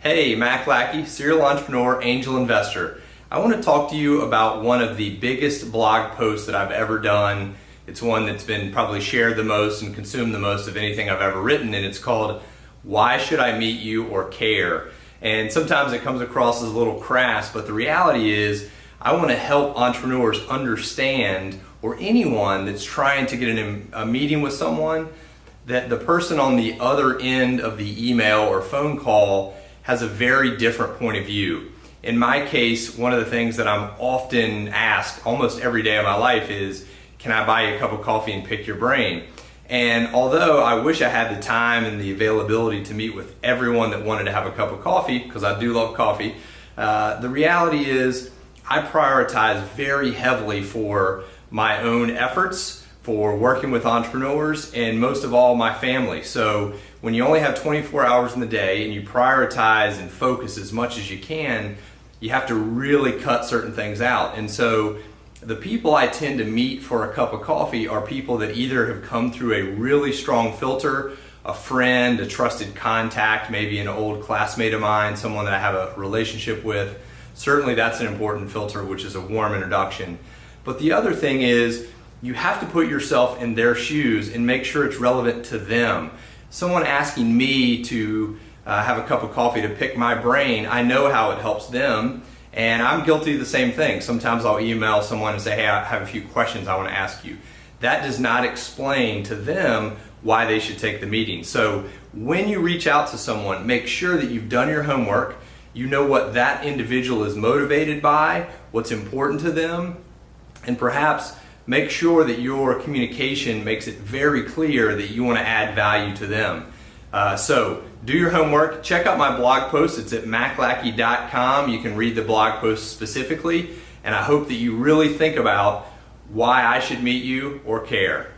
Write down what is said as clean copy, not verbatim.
Hey, Mac Lackey, serial entrepreneur, angel investor. I want to talk to you about one of the biggest blog posts that I've ever done. It's one that's been probably shared the most and consumed the most of anything I've ever written, and it's called Why Should I Meet You or Care? And sometimes it comes across as a little crass, but the reality is I want to help entrepreneurs understand, or anyone that's trying to get a meeting with someone, that the person on the other end of the email or phone call has a very different point of view. In my case, one of the things that I'm often asked almost every day of my life is, can I buy you a cup of coffee and pick your brain? And although I wish I had the time and the availability to meet with everyone that wanted to have a cup of coffee, because I do love coffee, the reality is I prioritize very heavily for my own efforts, for working with entrepreneurs, and most of all, my family. So when you only have 24 hours in the day and you prioritize and focus as much as you can, you have to really cut certain things out. And so the people I tend to meet for a cup of coffee are people that either have come through a really strong filter, a friend, a trusted contact, maybe an old classmate of mine, someone that I have a relationship with. Certainly that's an important filter, which is a warm introduction. But the other thing is, you have to put yourself in their shoes and make sure it's relevant to them. Someone asking me to have a cup of coffee to pick my brain, I know how it helps them, and I'm guilty of the same thing. Sometimes I'll email someone and say, hey, I have a few questions I want to ask you. That does not explain to them why they should take the meeting. So when you reach out to someone, make sure that you've done your homework, you know what that individual is motivated by, what's important to them, and perhaps make sure that your communication makes it very clear that you want to add value to them. So do your homework. Check out my blog post. It's at maclackey.com. You can read the blog post specifically, and I hope that you really think about why I should meet you or care.